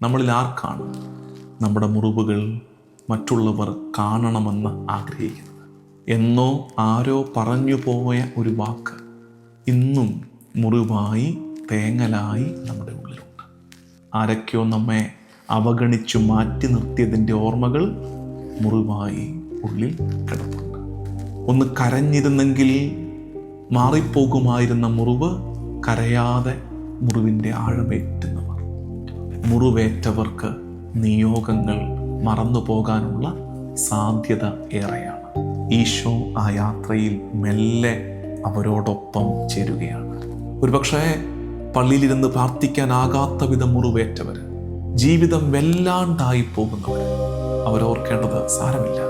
നമ്മളിൽ ആർക്കാണ് നമ്മുടെ മുറിവുകൾ മറ്റുള്ളവർ കാണണമെന്ന് ആഗ്രഹിക്കുന്നത്? എന്നോ ആരോ പറഞ്ഞു പോയ ഒരു വാക്ക് ഇന്നും മുറിവായി തേങ്ങലായി നമ്മുടെ ഉള്ളിലുണ്ട്. ആരൊക്കെയോ നമ്മെ അവഗണിച്ചു മാറ്റി നിർത്തിയതിൻ്റെ ഓർമ്മകൾ മുറിവായി ഉള്ളിൽ കിടപ്പുണ്ട്. ഒന്ന് കരഞ്ഞിരുന്നെങ്കിൽ മാറിപ്പോകുമായിരുന്ന മുറിവ് കരയാതെ മുറിവിൻ്റെ ആഴമേറ്റുന്നവർ. മുറിവേറ്റവർക്ക് നിയോഗങ്ങൾ മറന്നു പോകാനുള്ള സാധ്യത ഏറെയാണ്. ഈശോ ആ യാത്രയിൽ മെല്ലെ അവരോടൊപ്പം ചേരുകയാണ്. ഒരുപക്ഷെ പള്ളിയിലിരുന്ന് പ്രാർത്ഥിക്കാനാകാത്ത വിധം മുറിവേറ്റവർ, ജീവിതം വല്ലാണ്ടായി പോകുന്നവർ, അവരോർക്കേണ്ടത് സാരമില്ല,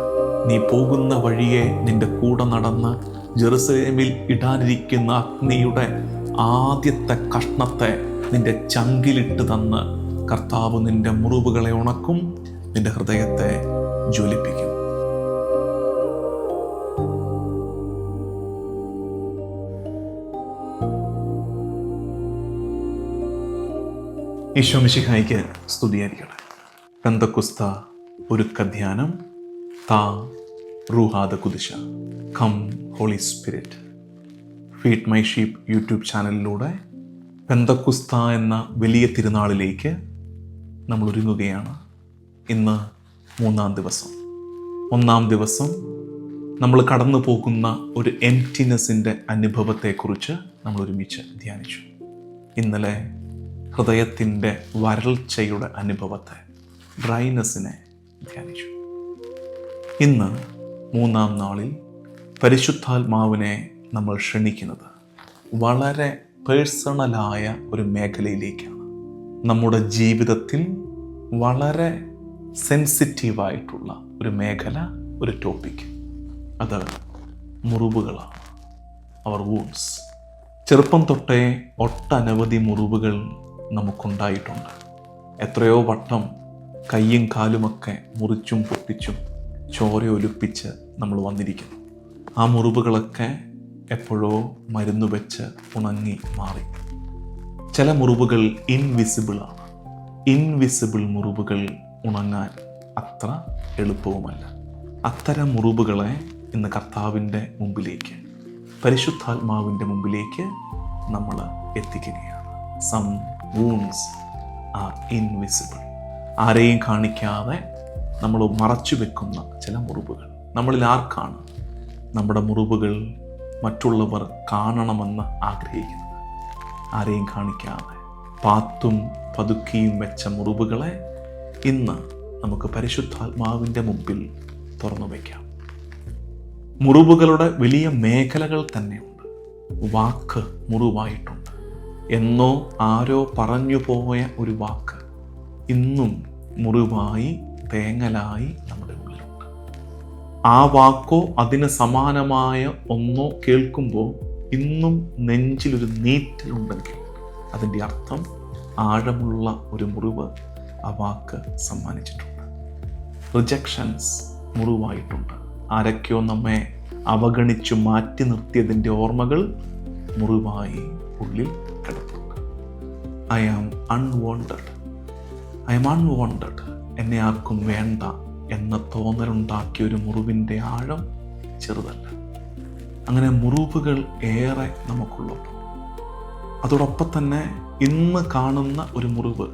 നീ പോകുന്ന വഴിയെ നിന്റെ കൂടെ നടന്ന് ജെറുസലേമിൽ ഇടാനിരിക്കുന്ന അഗ്നിയുടെ ആദ്യത്തെ കഷ്ണത്തെ നിന്റെ ചങ്കിലിട്ട് തന്ന് കർത്താവ് നിന്റെ മുറിവുകളെ ഉണക്കും, നിന്റെ ഹൃദയത്തെ ജ്വലിപ്പിക്കും. ഈശോ മിശിഹായ്ക്ക് സ്തുതിയായിരിക്കട്ടെ. പെന്തക്കുസ്ത ഒരുക്കധ്യാനം. താ റൂഹാദ കുദിശ, come Holy Spirit. Feed My Sheep YouTube ചാനലിലൂടെ പെന്തക്കുസ്ത എന്ന വലിയ തിരുനാളിലേക്ക് നമ്മൾ ഒരുങ്ങുകയാണ്. ഇന്ന് 3-ാം ദിവസം. 1-ാം ദിവസം നമ്മൾ കടന്നു പോകുന്ന ഒരു എംപ്റ്റിനെസ്സിൻ്റെ അനുഭവത്തെക്കുറിച്ച് നമ്മൾ ഒരുമിച്ച് ധ്യാനിച്ചു. ഇന്നലെ ഹൃദയത്തിൻ്റെ വരൾച്ചയുടെ അനുഭവത്തെ, ഡ്രൈനെസ്സിനെ ധ്യാനിച്ചു. ഇന്ന് 3-ാം നാളിൽ പരിശുദ്ധാത്മാവിനെ നമ്മൾ ക്ഷണിക്കുന്നത് വളരെ പേഴ്സണലായ ഒരു മേഖലയിലേക്കാണ്. നമ്മുടെ ജീവിതത്തിൽ വളരെ സെൻസിറ്റീവായിട്ടുള്ള ഒരു മേഖല, ഒരു ടോപ്പിക്. അത് മുറിവുകളാണ്. അവർ വൂൺസ്. ചെറുപ്പം തൊട്ടേ ഒട്ടനവധി മുറിവുകൾ നമുക്കുണ്ടായിട്ടുണ്ട്. എത്രയോ വട്ടം കയ്യും കാലുമൊക്കെ മുറിച്ചും പൊട്ടിച്ചും ചോരയൊലിപ്പിച്ച് നമ്മൾ വന്നിരിക്കുന്നു. ആ മുറിവുകളൊക്കെ എപ്പോഴോ മരുന്ന് വെച്ച് ഉണങ്ങി മാറി. ചില മുറിവുകൾ ഇൻവിസിബിളാണ്. ഇൻവിസിബിൾ മുറിവുകൾ ഉണങ്ങാൻ അത്ര എളുപ്പവുമല്ല. അത്തരം മുറിവുകളെ ഇന്ന് കർത്താവിൻ്റെ മുമ്പിലേക്ക്, പരിശുദ്ധാത്മാവിൻ്റെ മുമ്പിലേക്ക് നമ്മൾ എത്തിക്കുകയാണ്. Some wounds are invisible. ആരെയും കാണിക്കാതെ നമ്മൾ മറച്ചു വെക്കുന്ന ചില മുറിവുകൾ. നമ്മളിൽ ആർക്കാണ് നമ്മുടെ മുറിവുകൾ മറ്റുള്ളവർ കാണണമെന്ന് ആഗ്രഹിക്കുന്നത്? ആരെയും കാണിക്കാതെ പാത്തും പതുക്കിയും വെച്ച മുറിവുകളെ ഇന്ന് നമുക്ക് പരിശുദ്ധാത്മാവിൻ്റെ മുമ്പിൽ തുറന്നു വയ്ക്കാം. മുറിവുകളുടെ വലിയ മേഖലകൾ തന്നെയുണ്ട്. വാക്ക് മുറിവായിട്ടുണ്ട്. എന്നോ ആരോ പറഞ്ഞു പോയ ഒരു വാക്ക് ഇന്നും മുറിവായി തേങ്ങലായി നമ്മുടെ ഉള്ളിലുണ്ട്. ആ വാക്കോ അതിന് സമാനമായ ഒന്നോ കേൾക്കുമ്പോൾ ഇന്നും നെഞ്ചിലൊരു നീറ്റലുണ്ടെങ്കിൽ അതിൻ്റെ അർത്ഥം ആഴമുള്ള ഒരു മുറിവ് ആ വാക്ക് സമ്മാനിച്ചിട്ടുണ്ട്. റിജക്ഷൻസ് മുറിവായിട്ടുണ്ട്. ആരൊക്കെയോ നമ്മെ അവഗണിച്ചു മാറ്റി നിർത്തിയതിൻ്റെ ഓർമ്മകൾ മുറിവായി ഉള്ളിൽ കിടപ്പുണ്ട്. I am unwanted. എന്നെ ആർക്കും വേണ്ട എന്ന തോന്നലുണ്ടാക്കിയ ഒരു മുറിവിൻ്റെ ആഴം ചെറുതല്ല. അങ്ങനെ മുറിവുകൾ ഏറെ നമുക്കുള്ളപ്പോൾ അതോടൊപ്പം തന്നെ ഇന്ന് കാണുന്ന ഒരു മുറിവ്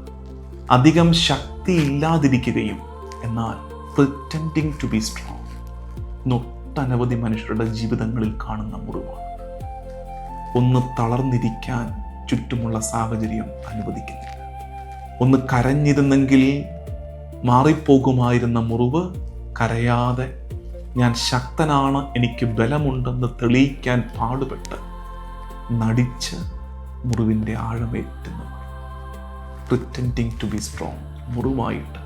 അധികം ശക്തിയില്ലാതിരിക്കുകയും എന്നാൽ പ്രിറ്റൻഡിങ് ടു ബി സ്ട്രോങ് ഒട്ടനവധി മനുഷ്യരുടെ ജീവിതങ്ങളിൽ കാണുന്ന മുറിവാണ്. ഒന്ന് തളർന്നിരിക്കാൻ ചുറ്റുമുള്ള സാഹചര്യം അനുവദിക്കുന്നില്ല. ഒന്ന് കരഞ്ഞിരുന്നെങ്കിൽ മാറിപ്പോകുമായിരുന്ന മുറിവ് കരയാതെ ഞാൻ ശക്തനാണ്, എനിക്ക് ബലമുണ്ടെന്ന് തെളിയിക്കാൻ പാടുപെട്ട് നടിച്ച് മുറിവിൻ്റെ ആഴമേറ്റുന്നവർ. പ്രിറ്റൻഡിങ് ടു ബി സ്ട്രോങ് മുറിവായിട്ട്.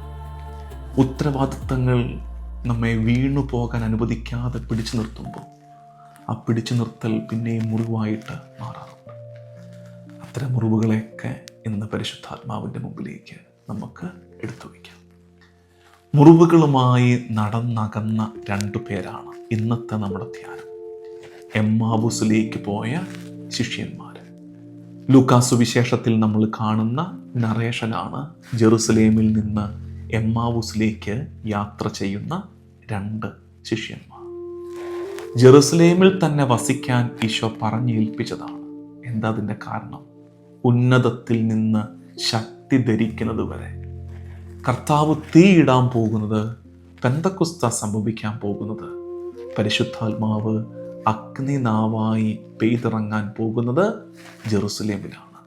ഉത്തരവാദിത്തങ്ങൾ നമ്മെ വീണു പോകാൻ അനുവദിക്കാതെ പിടിച്ചു നിർത്തുമ്പോൾ ആ പിടിച്ചു നിർത്തൽ പിന്നെയും മുറിവായിട്ട് മാറാറുണ്ട്. അത്തരം മുറിവുകളെയൊക്കെ ഇന്ന് പരിശുദ്ധാത്മാവിൻ്റെ മുമ്പിലേക്ക് നമുക്ക് എടുത്തു വയ്ക്കാം. മുറിവുകളുമായി നടന്നകന്ന 2 പേരാണ് ഇന്നത്തെ നമ്മുടെ ധ്യാനം. എമ്മാവുസിലേക്ക് പോയ ശിഷ്യന്മാർ. ലൂക്കാ സുവിശേഷത്തിൽ നമ്മൾ കാണുന്ന നറേഷനാണ് ജെറുസലേമിൽ നിന്ന് എമ്മാവൂസിലേക്ക് യാത്ര ചെയ്യുന്ന 2 ശിഷ്യന്മാർ. ജെറുസലേമിൽ തന്നെ വസിക്കാൻ ഈശോ പറഞ്ഞേൽപ്പിച്ചതാണ്. എന്താ അതിൻ്റെ കാരണം? ഉന്നതത്തിൽ നിന്ന് ശക്തി ധരിക്കുന്നത് വരെ. കർത്താവ് തീയിടാൻ പോകുന്നത്, പെന്തക്കുസ്ത സംഭവിക്കാൻ പോകുന്നത്, പരിശുദ്ധാത്മാവ് അഗ്നിനാവായി പെയ്തിറങ്ങാൻ പോകുന്നത് ജെറുസലേമിലാണ്.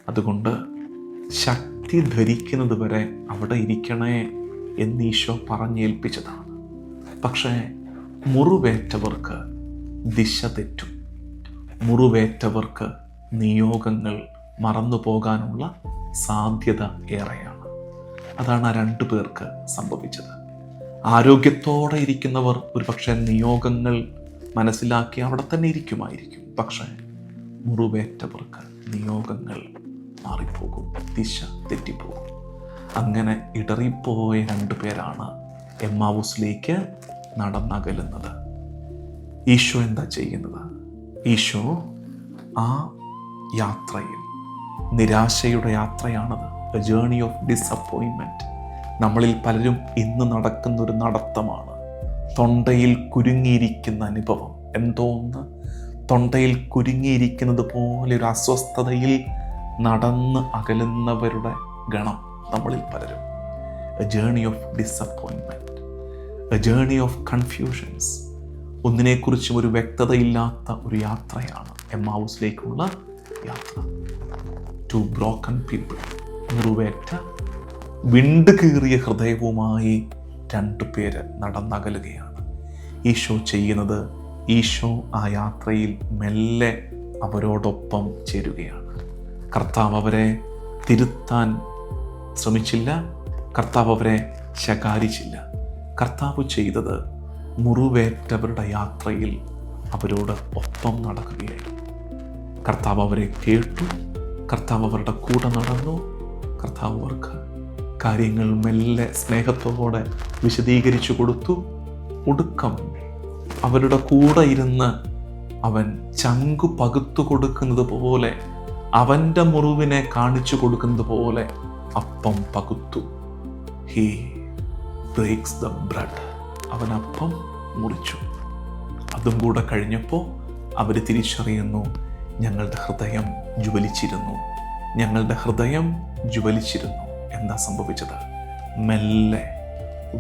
അതുകൊണ്ട് ശക്തി ധരിക്കുന്നത് വരെ അവിടെ ഇരിക്കണേ എന്ന് ഈശോ പറഞ്ഞേൽപ്പിച്ചതാണ്. പക്ഷേ മുറിവേറ്റവർക്ക് ദിശ തെറ്റും. മുറിവേറ്റവർക്ക് നിയോഗങ്ങൾ മറന്നു പോകാനുള്ള സാധ്യത ഏറെയാണ്. അതാണ് ആ 2 പേർക്ക് സംഭവിച്ചത്. ആരോഗ്യത്തോടെ ഇരിക്കുന്നവർ ഒരുപക്ഷെ നിയോഗങ്ങൾ മനസ്സിലാക്കി അവിടെ തന്നെ ഇരിക്കുമായിരിക്കും. പക്ഷേ മുറിവേറ്റവർക്ക് നിയോഗങ്ങൾ മാറിപ്പോകും, ദിശ തെറ്റിപ്പോകും. അങ്ങനെ ഇടറിപ്പോയ 2 പേരാണ് എമ്മാവൂസിലേക്ക് നടന്നകലുന്നത്. ഈശോ എന്താ ചെയ്യുന്നത്? ഈശോ ആ യാത്രയിൽ, നിരാശയുടെ യാത്രയാണത്, എ ജേർണി ഓഫ് ഡിസപ്പോയിൻമെൻറ്റ്. നമ്മളിൽ പലരും ഇന്ന് നടക്കുന്ന ഒരു നടത്തമാണ്. തൊണ്ടയിൽ കുരുങ്ങിയിരിക്കുന്ന അനുഭവം, എന്തോന്ന് തൊണ്ടയിൽ കുരുങ്ങിയിരിക്കുന്നത് പോലെ ഒരു അസ്വസ്ഥതയിൽ നടന്ന് അകലുന്നവരുടെ ഗണം നമ്മളിൽ പലരും. A journey of disappointment, a journey of confusions. ഒന്നിനെക്കുറിച്ചും ഒരു വ്യക്തതയില്ലാത്ത ഒരു യാത്രയാണ് എമ്മാവൂസിലേക്കുള്ള യാത്ര. 2 ബ്രോക്കൺ പീപ്പിൾ, മുറിവേറ്റ വിണ്ടുകീറിയ ഹൃദയവുമായി 2 പേര് നടന്നകലുകയാണ്. ഈശോ ചെയ്യുന്നത്, ഈശോ ആ യാത്രയിൽ മെല്ലെ അവരോടൊപ്പം ചേരുകയാണ്. കർത്താവ് അവരെ തിരുത്താൻ ശ്രമിച്ചില്ല, കർത്താവ് അവരെ ശകാരിച്ചില്ല. കർത്താവ് ചെയ്തത് മുറിവേറ്റവരുടെ യാത്രയിൽ അവരോട് ഒപ്പം നടക്കുകയായിരുന്നു. കർത്താവ് അവരെ കേട്ടു, കർത്താവ് അവരുടെ കൂടെ നടന്നു. കർത്താവ് അവർക്ക് കാര്യങ്ങൾ മെല്ലെ സ്നേഹത്തോടെ വിശദീകരിച്ചു കൊടുത്തു. ഒടുക്കം അവരുടെ കൂടെ ഇരുന്ന് അവൻ ചങ്കു പകുത്തു കൊടുക്കുന്നത് പോലെ, അവൻ്റെ മുറിവിനെ കാണിച്ചു കൊടുക്കുന്നത് പോലെ അപ്പം പകുത്തു. He breaks the bread. അവൻ അപ്പം മുറിച്ചു. അതും കൂടെ കഴിഞ്ഞപ്പോൾ അവർ തിരിച്ചറിയുന്നു, ഞങ്ങളുടെ ഹൃദയം ജ്വലിച്ചിരുന്നു, ഞങ്ങളുടെ ഹൃദയം ജ്വലിച്ചിരുന്നു. എന്താ സംഭവിച്ചത്? മെല്ലെ,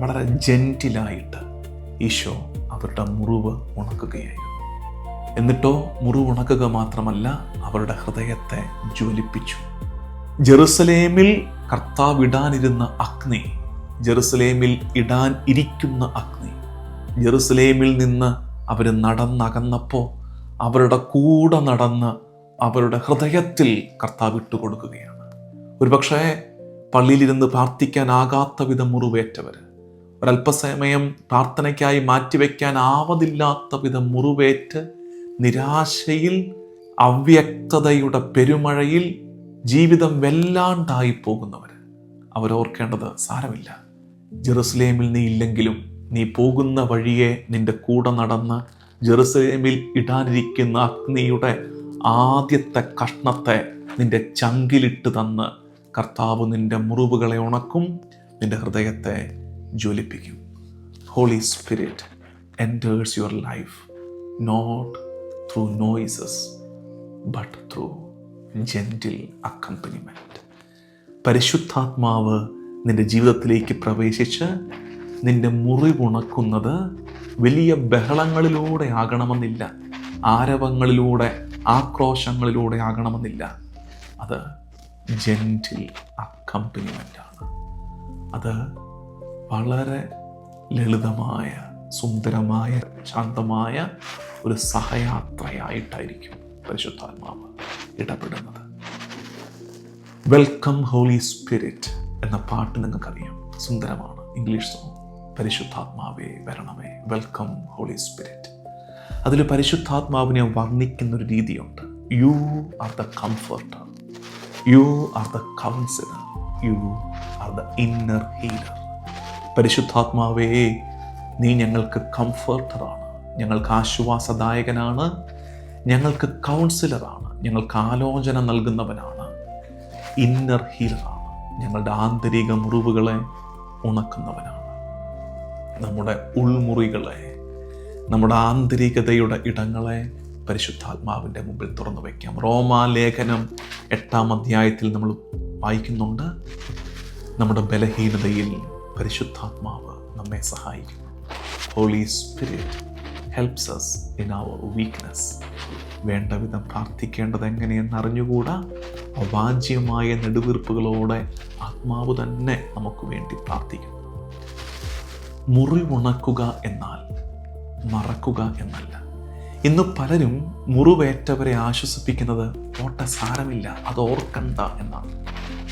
വളരെ ജെന്റിലായിട്ട് ഈശോ അവരുടെ മുറിവ് ഉണക്കുകയായിരുന്നു. എന്നിട്ടോ മുറിവ് ഉണക്കുക മാത്രമല്ല, അവരുടെ ഹൃദയത്തെ ജ്വലിപ്പിച്ചു. ജെറുസലേമിൽ കർത്താവ് ഇടാനിരുന്ന അഗ്നി, ജെറുസലേമിൽ ഇടാൻ ഇരിക്കുന്ന അഗ്നി, ജെറുസലേമിൽ നിന്ന് അവർ നടന്നകന്നപ്പോൾ അവരുടെ കൂടെ നടന്ന് അവരുടെ ഹൃദയത്തിൽ കർത്താവ് ഇട്ടുകൊടുക്കുകയാണ്. ഒരുപക്ഷെ പള്ളിയിലിരുന്ന് പ്രാർത്ഥിക്കാനാകാത്ത വിധം മുറിവേറ്റവർ, ഒരല്പസമയം പ്രാർത്ഥനയ്ക്കായി മാറ്റിവെക്കാൻ ആവതില്ലാത്ത വിധം മുറിവേറ്റ് നിരാശയിൽ, അവ്യക്തതയുടെ പെരുമഴയിൽ ജീവിതം വല്ലാണ്ടായി പോകുന്നവർ, അവരോർക്കേണ്ടത്, സാരമില്ല, ജെറുസലേമിൽ നീ ഇല്ലെങ്കിലും നീ പോകുന്ന വഴിയെ നിന്റെ കൂടെ നടന്ന് ജെറുസലേമിൽ ഇടാനിരിക്കുന്ന അഗ്നിയുടെ ആദ്യത്തെ കഷ്ണത്തെ നിന്റെ ചങ്കിലിട്ട് തന്ന് കർത്താവ് നിന്റെ മുറിവുകളെ ഉണക്കും, നിന്റെ ഹൃദയത്തെ ജ്വലിപ്പിക്കും. Holy Spirit enters your life not through noises but through gentle accompaniment. പരിശുദ്ധാത്മാവ് നിന്റെ ജീവിതത്തിലേക്ക് പ്രവേശിച്ച് നിന്റെ മുറിവുണക്കുന്നത് വലിയ ബഹളങ്ങളിലൂടെ ആകണമെന്നില്ല, ആരവങ്ങളിലൂടെ, ആക്രോശങ്ങളിലൂടെ ആകണമെന്നില്ല. അത് ജെന്റിൽ അക്കംപനിമെൻ്റാണ്. അത് വളരെ ലളിതമായ, സുന്ദരമായ, ശാന്തമായ ഒരു സഹയാത്രയായിട്ടായിരിക്കും പരിശുദ്ധാത്മാവ് ഇടപെടുന്നത്. വെൽക്കം ഹോളി സ്പിരിറ്റ് എന്ന പാട്ട് നിങ്ങൾക്കറിയാം, സുന്ദരമാണ്, ഇംഗ്ലീഷ് സോങ്. പരിശുദ്ധാത്മാവേ വരണമേ, വെൽക്കം ഹോളി സ്പിരിറ്റ്. അതിൽ പരിശുദ്ധാത്മാവിനെ വർണ്ണിക്കുന്നൊരു രീതിയുണ്ട്. You are the comforter, you are the councillor, you are the inner healer. പരിശുദ്ധാത്മാവേ, നീ ഞങ്ങൾക്ക് കംഫർട്ടറാണ്, ഞങ്ങൾക്ക് ആശ്വാസദായകനാണ്, ഞങ്ങൾക്ക് കൗൺസിലറാണ്, ഞങ്ങൾക്ക് ആലോചന നൽകുന്നവനാണ്. ഇന്നർ ഹീലറാണ്. ഞങ്ങളുടെ ആന്തരിക മുറിവുകളെ ഉണക്കുന്നവനാണ്. നമ്മുടെ ഉൾമുറികളെ, നമ്മുടെ ആന്തരികതയുടെ ഇടങ്ങളെ പരിശുദ്ധാത്മാവിൻ്റെ മുമ്പിൽ തുറന്നു വയ്ക്കാം. റോമാലേഖനം 8-ാം അധ്യായത്തിൽ നമ്മൾ വായിക്കുന്നുണ്ട്, നമ്മുടെ ബലഹീനതയിൽ പരിശുദ്ധാത്മാവ് നമ്മെ സഹായിക്കുന്നു. Holy Spirit helps us in our weakness. വേണ്ട വിധം പ്രാർത്ഥിക്കേണ്ടത് എങ്ങനെയെന്ന് അറിഞ്ഞുകൂടാ അവാച്യമായ നെടുവീർപ്പുകളോടെ ആത്മാവ് തന്നെ നമുക്ക് വേണ്ടി പ്രാർത്ഥിക്കുന്നു. മുറിവുണക്കുക എന്നാൽ മറക്കുക എന്നല്ല. ഇന്ന് പലരും മുറിവേറ്റവരെ ആശ്വസിപ്പിക്കുന്നത് പോട്ടെ സാരമില്ല, അത് ഓർക്കണ്ട എന്നാണ്.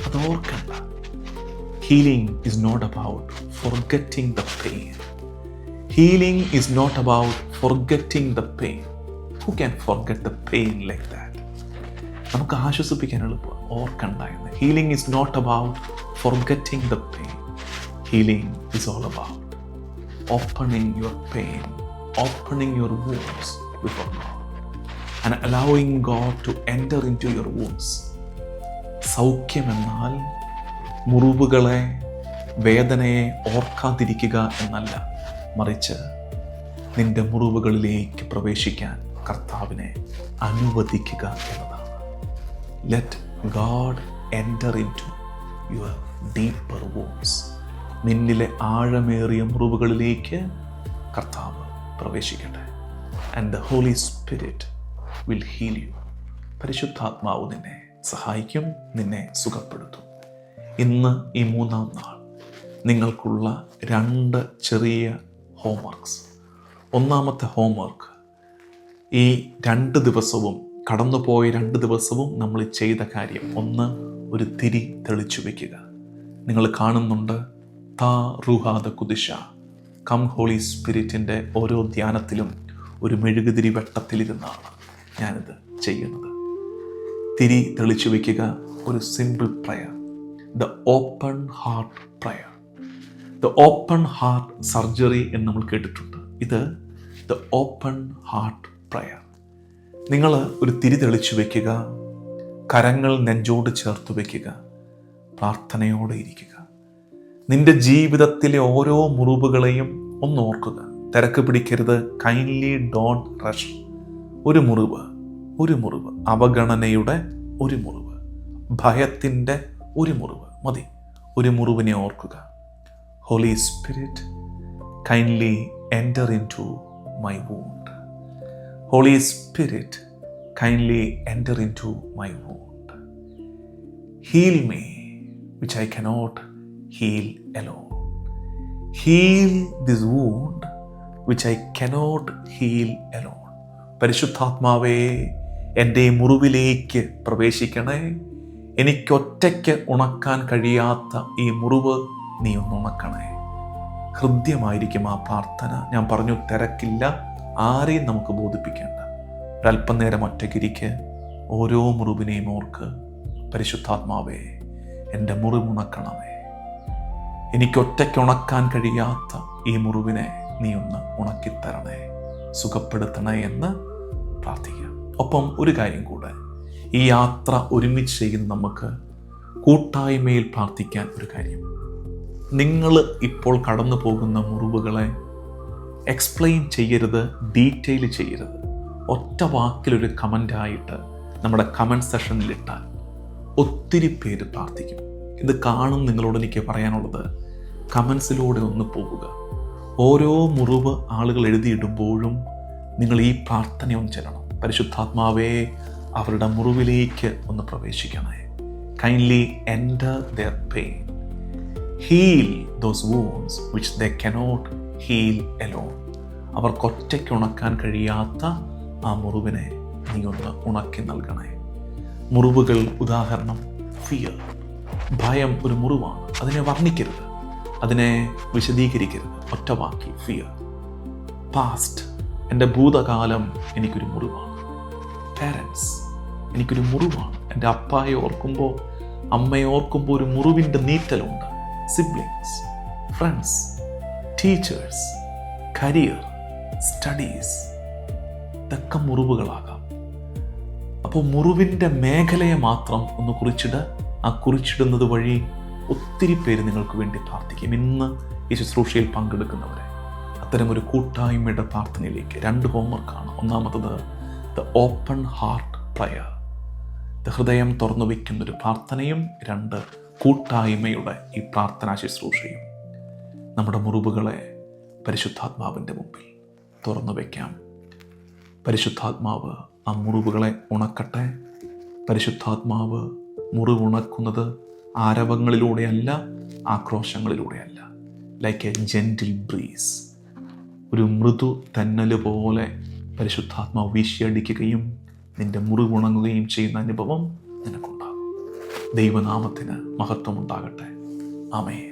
അത് ഓർക്കണ്ട. Healing is not about forgetting the pain. Healing is not about forgetting the pain. Who can forget the pain like that? നമുക്ക് ആശ്വസിപ്പിക്കാൻ എളുപ്പം, ഓർക്കണ്ട എന്ന്. Healing is not about forgetting the pain. Healing is all about opening your pain, opening your wounds before God and allowing God to enter into your wounds. സൗഖ്യമെന്നാൽ മുറിവുകളെ, വേദനയെ ഓർക്കാതിരിക്കുക എന്നല്ല, മറിച്ച് നിന്റെ മുറിവുകളിലേക്ക് പ്രവേശിക്കാൻ കർത്താവിനെ അനുവദിക്കുക എന്നതാണ്. Let God enter in to your deeper wounds. നിന്നിലെ ആഴമേറിയ മുറിവുകളിലേക്ക് കർത്താവ് പ്രവേശിക്കട്ടെ. And the Holy Spirit will heal you. പരിശുദ്ധാത്മാവ് നിന്നെ സഹായിക്കും, നിന്നെ സുഖപ്പെടുത്തും. ഇന്ന് ഈ 3-ാം നാൾ നിങ്ങൾക്കുള്ള 2 ചെറിയ ഹോംവർക്ക്സ്. ഒന്നാമത്തെ ഹോംവർക്ക്, ഈ 2 ദിവസവും, കടന്നുപോയ 2 ദിവസവും നമ്മൾ ചെയ്ത കാര്യം, ഒന്ന്, ഒരു തിരി തെളിച്ചു വയ്ക്കുക. നിങ്ങൾ കാണുന്നുണ്ട്, താ റുഹാദ കുദിശ, കം ഹോളി സ്പിരിറ്റിൻ്റെ ഓരോ ധ്യാനത്തിലും ഒരു മെഴുകുതിരി വെട്ടത്തിലിരുന്നാണ് ഞാനിത് ചെയ്യുന്നത്. തിരി തെളിച്ചു വയ്ക്കുക, ഒരു simple prayer, the open heart prayer. The open heart surgery എന്ന് നമ്മൾ കേട്ടിട്ടുണ്ട്. ഇത് ദ ഓപ്പൺ ഹാർട്ട് പ്രയർ. നിങ്ങൾ ഒരു തിരി തെളിച്ചു വയ്ക്കുക, കരങ്ങൾ നെഞ്ചോട് ചേർത്ത് വയ്ക്കുക, പ്രാർത്ഥനയോടെ ഇരിക്കുക. നിന്റെ ജീവിതത്തിലെ ഓരോ മുറിവുകളെയും ഒന്ന് ഓർക്കുക. തിരക്ക് പിടിക്കരുത്. Kindly don't rush. ഒരു മുറിവ്, അവഗണനയുടെ ഒരു മുറിവ്, ഭയത്തിൻ്റെ ഒരു മുറിവ് മതി. ഒരു മുറിവിനെ ഓർക്കുക. Holy Spirit kindly enter in to my wound. Holy Spirit kindly enter in to my wound. Heal me which I cannot heal alone. Heal this wound which I cannot heal alone. പരിശുദ്ധാത്മാവേ, എൻ്റെ മുറിവിലേക്ക് പ്രവേശിക്കണേ. എനിക്കൊറ്റയ്ക്ക് ഉണക്കാൻ കഴിയാത്ത ഈ മുറിവ് നീ ഒന്ന് ഉണക്കണേ. ഹൃദ്യമായിരിക്കും ആ പ്രാർത്ഥന. ഞാൻ പറഞ്ഞു, തിരക്കില്ല, ആരെയും നമുക്ക് ബോധിപ്പിക്കേണ്ട. ഒരല്പനേരം ഒറ്റയ്ക്കിരിക്ക്, ഓരോ മുറിവിനെയും ഓർക്ക്. പരിശുദ്ധാത്മാവേ, എൻ്റെ മുറിവുണക്കണമേ. എനിക്കൊറ്റയ്ക്ക് ഉണക്കാൻ കഴിയാത്ത ഈ മുറിവിനെ നീ ഒന്ന് ഉണക്കിത്തരണേ, സുഖപ്പെടുത്തണേ എന്ന് പ്രാർത്ഥിക്കാം. ഒപ്പം ഒരു കാര്യം കൂടെ, ഈ യാത്ര ഒരുമിച്ച് ചെയ്യുന്ന നമുക്ക് കൂട്ടായ്മയിൽ പ്രാർത്ഥിക്കാൻ ഒരു കാര്യം. നിങ്ങൾ ഇപ്പോൾ കടന്നു പോകുന്ന മുറിവുകളെ എക്സ്പ്ലെയിൻ ചെയ്യരുത്, ഡീറ്റെയിൽ ചെയ്യരുത്. ഒറ്റ വാക്കിലൊരു കമൻ്റായിട്ട് നമ്മുടെ കമൻറ്റ് സെഷനിലിട്ടാൽ ഒത്തിരി പേര് പ്രാർത്ഥിക്കും. ഇത് കാണും നിങ്ങളോട് എനിക്ക് പറയാനുള്ളത്, കമൻസിലൂടെ ഒന്ന് പോകുക. ഓരോ മുറിവ് ആളുകൾ എഴുതിയിടുമ്പോഴും നിങ്ങൾ ഈ പ്രാർത്ഥനയൊന്ന് ചെല്ലണം. പരിശുദ്ധാത്മാവേ, അവരുടെ മുറിവിലേക്ക് ഒന്ന് പ്രവേശിക്കണേ. Kindly enter their pain. Heal those wounds which they cannot heal alone. അവർക്കൊറ്റയ്ക്ക് ഉണക്കാൻ കഴിയാത്ത ആ മുറിവിനെ നീ ഒന്ന് ഉണക്കി നൽകണേ. മുറിവുകൾ, ഉദാഹരണം ഫിയർ, ഭയം ഒരു മുറിവാണ്. അതിനെ വർണ്ണിക്കരുത്, അതിനെ വിശദീകരിക്കരുത്. ഒറ്റ വാക്കി ഫിയർ. പാസ്റ്റ്, എൻ്റെ ഭൂതകാലം എനിക്കൊരു മുറിവാണ്. പാരൻസ്, എനിക്കൊരു മുറിവാണ്. എൻ്റെ അപ്പായെ ഓർക്കുമ്പോൾ, അമ്മയെ ഓർക്കുമ്പോൾ ഒരു മുറിവിൻ്റെ നീറ്റലുണ്ട്. Siblings, friends, teachers, career, studies, ഇതൊക്കെ മുറിവുകളാകാം. അപ്പോൾ മുറിവിൻ്റെ മേഖലയെ മാത്രം ഒന്ന് കുറിച്ചിട്. ആ കുറിച്ചിടുന്നത് വഴി ഒത്തിരി പേര് നിങ്ങൾക്ക് വേണ്ടി പ്രാർത്ഥിക്കും. ഇന്ന് ഈ ശുശ്രൂഷയിൽ പങ്കെടുക്കുന്നവരെ അത്തരമൊരു കൂട്ടായ്മയുടെ പ്രാർത്ഥനയിലേക്ക് 2 ഹോംവർക്കാണ്. ഒന്നാമത്തത് ദ ഓപ്പൺ ഹാർട്ട് പ്രയർ, ഹൃദയം തുറന്നു വയ്ക്കുന്നൊരു പ്രാർത്ഥനയും. 2 കൂട്ടായ്മയുടെ ഈ പ്രാർത്ഥനാ ശുശ്രൂഷയും. നമ്മുടെ മുറിവുകളെ പരിശുദ്ധാത്മാവിൻ്റെ മുമ്പിൽ തുറന്നു വയ്ക്കാം. പരിശുദ്ധാത്മാവ് ആ മുറിവുകളെ ഉണക്കട്ടെ. പരിശുദ്ധാത്മാവ് മുറിവുണക്കുന്നത് ആരവങ്ങളിലൂടെയല്ല, ആക്രോശങ്ങളിലൂടെയല്ല. ലൈക്ക് എ ജെൻറ്റിൽ ബ്രീസ്, ഒരു മൃദു തെന്നൽ പോലെ പരിശുദ്ധാത്മാവ് വീശിയടിക്കുകയും നിന്റെ മുറിവുണങ്ങുകയും ചെയ്യുന്ന അനുഭവം നിനക്കുണ്ടാകും. ദൈവനാമത്തിന് മഹത്വമുണ്ടാകട്ടെ. ആമേൻ.